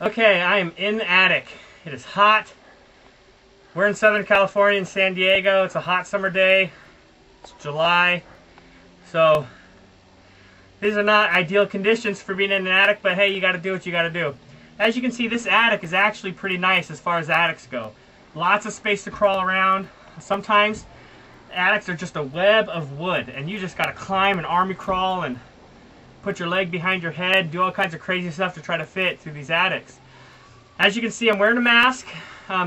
Okay, I am in the attic. It is hot. We're in Southern California in San Diego. It's a hot summer day. It's July. So these are not ideal conditions for being in an attic, but hey, you got to do what you got to do. As you can see, this attic is actually pretty nice as far as attics go. Lots of space to crawl around. Sometimes attics are just a web of wood, and you just got to climb and army crawl and put your leg behind your head, do all kinds of crazy stuff to try to fit through these attics. As you can see, I'm wearing a mask.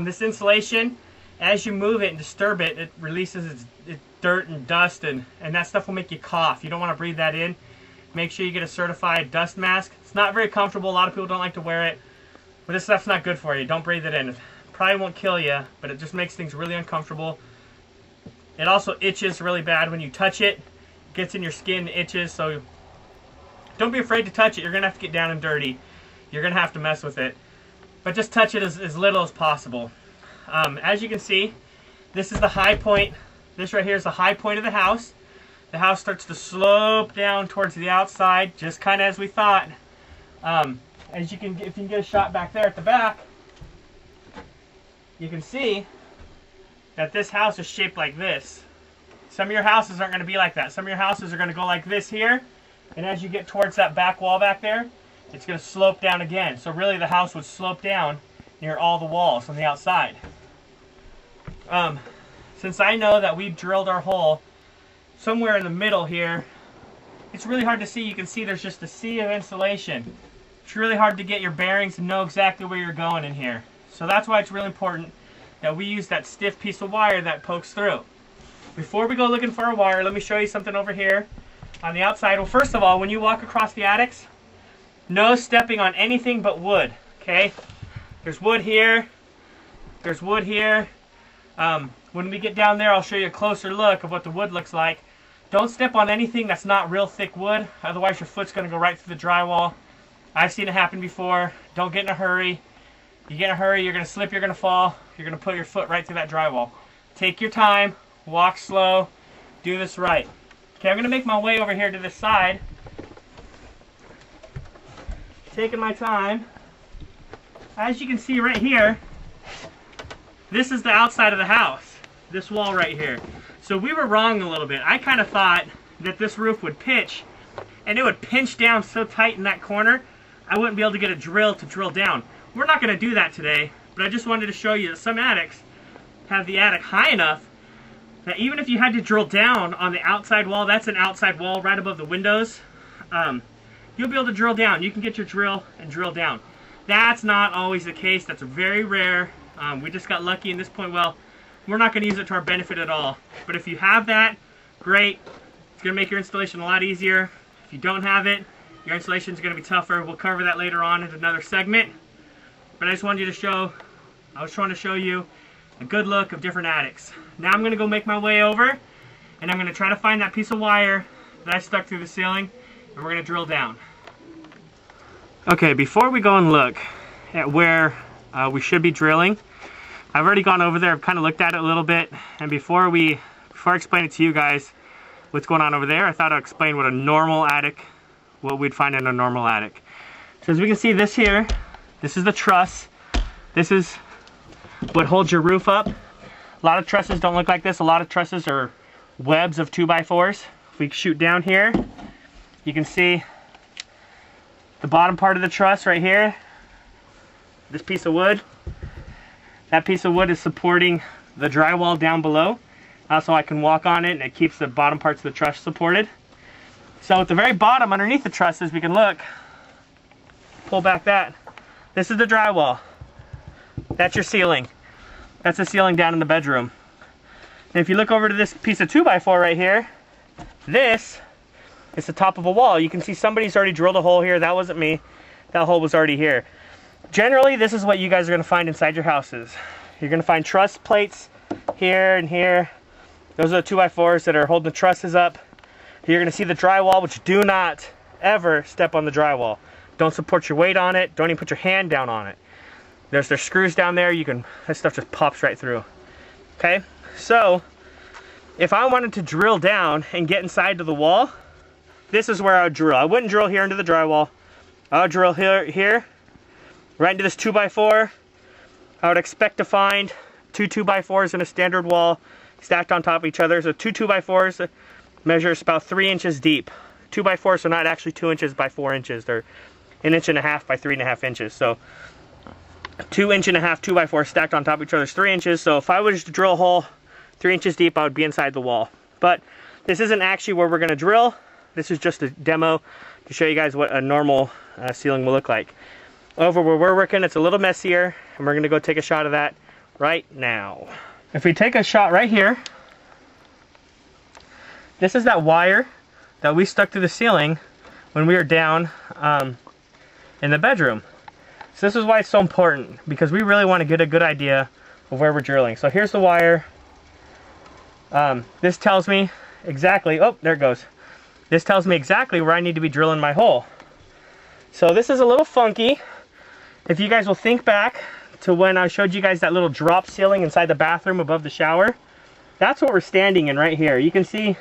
This insulation, as you move it and disturb it, it releases its dirt and dust, and that stuff will make you cough. You don't want to breathe that in. Make sure you get a certified dust mask. It's not very comfortable. A lot of people don't like to wear it, but this stuff's not good for you. Don't breathe it in. It probably won't kill you, but it just makes things really uncomfortable. It also itches really bad when you touch it. It gets in your skin, itches, so don't be afraid to touch it. You're going to have to get down and dirty. You're going to have to mess with it. But just touch it as little as possible. As you can see, this is the high point. This right here is the high point of the house. The house starts to slope down towards the outside, just kind of as we thought. As you can, if you can get a shot back there at the back, you can see that this house is shaped like this. Some of your houses aren't going to be like that. Some of your houses are going to go like this here. And as you get towards that back wall back there, it's going to slope down again. So really the house would slope down near all the walls on the outside. Since I know that we drilled our hole somewhere in the middle here, it's really hard to see. You can see there's just a sea of insulation. It's really hard to get your bearings and know exactly where you're going in here. So that's why it's really important that we use that stiff piece of wire that pokes through. Before we go looking for a wire, let me show you something over here on the outside. Well, first of all, when you walk across the attics, no stepping on anything but wood, okay? There's wood here. There's wood here. When we get down there, I'll show you a closer look of what the wood looks like. Don't step on anything that's not real thick wood, otherwise your foot's going to go right through the drywall. I've seen it happen before. Don't get in a hurry. You get in a hurry, you're going to slip, you're going to fall. You're going to put your foot right through that drywall. Take your time. Walk slow. Do this right. Okay, I'm going to make my way over here to this side. Taking my time. As you can see right here, this is the outside of the house. This wall right here. So we were wrong a little bit. I kind of thought that this roof would pitch, and it would pinch down so tight in that corner, I wouldn't be able to get a drill to drill down. We're not going to do that today, but I just wanted to show you that some attics have the attic high enough that even if you had to drill down on the outside wall, that's an outside wall right above the windows, you'll be able to drill down. You can get your drill and drill down. That's not always the case. That's very rare. We just got lucky in this point. Well, we're not going to use it to our benefit at all. But if you have that, great. It's going to make your installation a lot easier. If you don't have it, your installation is going to be tougher. We'll cover that later on in another segment. But I just wanted you to show, I was trying to show you a good look of different attics. Now I'm going to go make my way over, and I'm going to try to find that piece of wire that I stuck through the ceiling, and we're going to drill down. Okay, before we go and look at where we should be drilling, I've already gone over there. I've kind of looked at it a little bit, and before I explain it to you guys what's going on over there, I thought I'd explain what a normal attic, what we'd find in a normal attic. So as we can see, this here, this is the truss. This is what holds your roof up. A lot of trusses don't look like this. A lot of trusses are webs of 2x4s. If we shoot down here, you can see the bottom part of the truss right here. This piece of wood. That piece of wood is supporting the drywall down below. Also, I can walk on it, and it keeps the bottom parts of the truss supported. So at the very bottom, underneath the trusses, we can look. Pull back that. This is the drywall. That's your ceiling. That's the ceiling down in the bedroom. And if you look over to this piece of 2x4 right here, this is the top of a wall. You can see somebody's already drilled a hole here. That wasn't me. That hole was already here. Generally, this is what you guys are going to find inside your houses. You're going to find truss plates here and here. Those are the 2x4s that are holding the trusses up. You're going to see the drywall, which do not ever step on the drywall. Don't support your weight on it. Don't even put your hand down on it. There's screws down there. That stuff just pops right through. Okay, so if I wanted to drill down and get inside to the wall, this is where I would drill. I wouldn't drill here into the drywall. I would drill here right into this 2x4. I would expect to find two 2x4s in a standard wall stacked on top of each other. So two 2x4s measures about 3 inches deep. 2x4s are not actually 2 inches by 4 inches. They're 1.5 inches by 3.5 inches. So 2.5 inch 2x4 stacked on top of each other is 3 inches. So if I was to drill a hole 3 inches deep, I would be inside the wall. But this isn't actually where we're going to drill. This is just a demo to show you guys what a normal ceiling will look like. Over where we're working, it's a little messier, and we're going to go take a shot of that right now. If we take a shot right here, this is that wire that we stuck to the ceiling when we were down in the bedroom. So this is why it's so important, because we really want to get a good idea of where we're drilling. So here's the wire. This tells me exactly, oh, there it goes. This tells me exactly where I need to be drilling my hole. So this is a little funky. If you guys will think back to when I showed you guys that little drop ceiling inside the bathroom above the shower, that's what we're standing in right here. You can see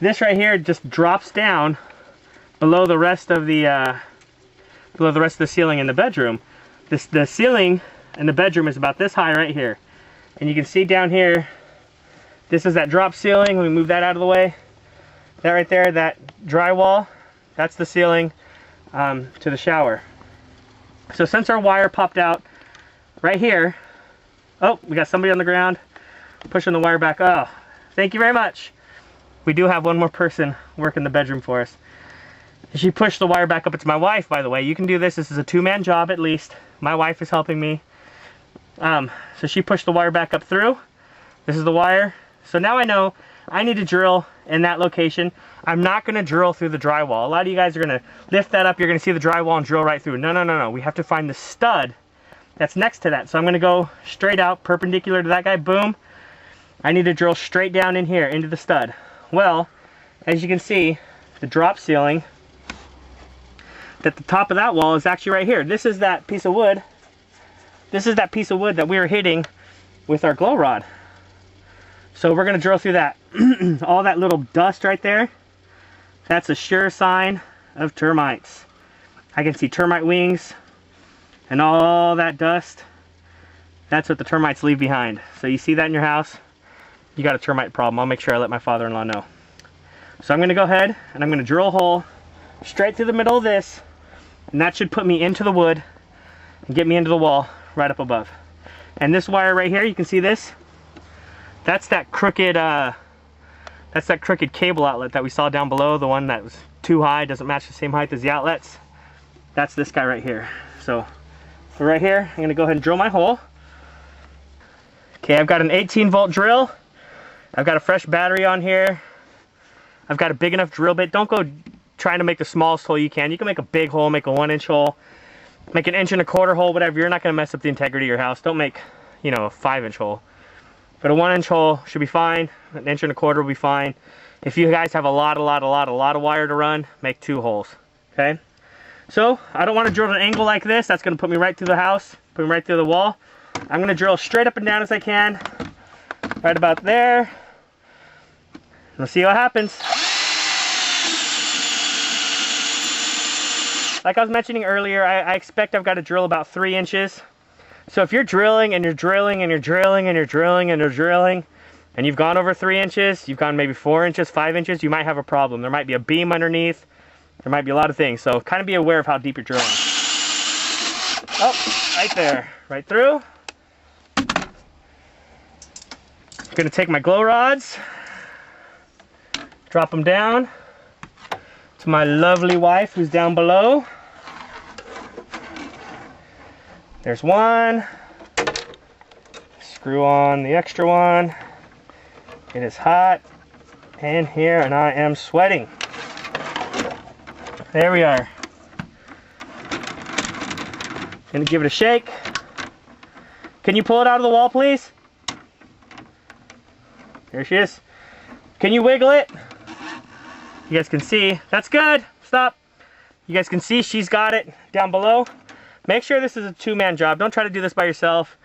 this right here just drops down below the rest of the ceiling in the bedroom. The ceiling in the bedroom is about this high right here, and you can see down here, this is that drop ceiling. Let me move that out of the way. That right there, that drywall, that's the ceiling to the shower. So since our wire popped out right here, oh, we got somebody on the ground pushing the wire back. Oh, thank you very much. We do have one more person working the bedroom for us. She pushed the wire back up. It's my wife, by the way. You can do this. This is a two-man job at least. My wife is helping me. So she pushed the wire back up through. This is the wire. So now I know I need to drill in that location. I'm not going to drill through the drywall. A lot of you guys are going to lift that up. You're going to see the drywall and drill right through. No, no, no, no. We have to find the stud that's next to that. So I'm going to go straight out, perpendicular to that guy. Boom. I need to drill straight down in here into the stud. Well, as you can see, the drop ceiling at the top of that wall is actually right here. This is that piece of wood. This is that piece of wood that we were hitting with our glow rod. So we're going to drill through that. All that little dust right there, that's a sure sign of termites. I can see termite wings and all that dust. That's what the termites leave behind. So you see that in your house, you got a termite problem. I'll make sure I let my father-in-law know. So I'm going to go ahead and I'm going to drill a hole straight through the middle of this, and that should put me into the wood and get me into the wall right up above. And this wire right here, you can see this. That's that crooked cable outlet that we saw down below, the one that was too high, doesn't match the same height as the outlets. That's this guy right here. So right here, I'm gonna go ahead and drill my hole. Okay, I've got an 18-volt drill. I've got a fresh battery on here. I've got a big enough drill bit. Don't go trying to make the smallest hole you can. You can make a big hole, make a 1-inch hole, make an 1.25-inch hole, whatever. You're not gonna mess up the integrity of your house. Don't make, you know, a 5-inch hole. But a 1-inch hole should be fine. An 1.25-inch will be fine. If you guys have a lot of wire to run, make 2 holes. Okay. So I don't want to drill at an angle like this. That's going to put me right through the house, put me right through the wall. I'm going to drill straight up and down as I can, right about there. We'll see what happens. Like I was mentioning earlier, I expect I've got to drill about 3 inches. So if you're drilling and you're drilling and you're drilling and you're drilling and you're drilling and you've gone over 3 inches, you've gone maybe 4 inches, 5 inches, you might have a problem. There might be a beam underneath. There might be a lot of things. So kind of be aware of how deep you're drilling. Oh, right there. Right through. I'm going to take my glow rods, drop them down to my lovely wife who's down below. There's one. Screw on the extra one. It is hot in here and I am sweating. There we are. Gonna give it a shake. Can you pull it out of the wall, please? There she is. Can you wiggle it? You guys can see. That's good. Stop. You guys can see she's got it down below. Make sure this is a 2-man job. Don't try to do this by yourself,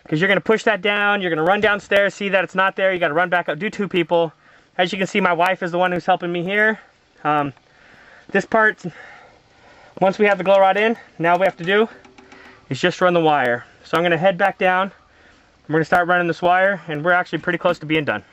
because you're going to push that down. You're going to run downstairs, see that it's not there. You got to run back up. Do 2 people. As you can see, my wife is the one who's helping me here. This part, once we have the glow rod in, now what we have to do is just run the wire. So I'm gonna head back down. We're gonna start running this wire, and we're actually pretty close to being done.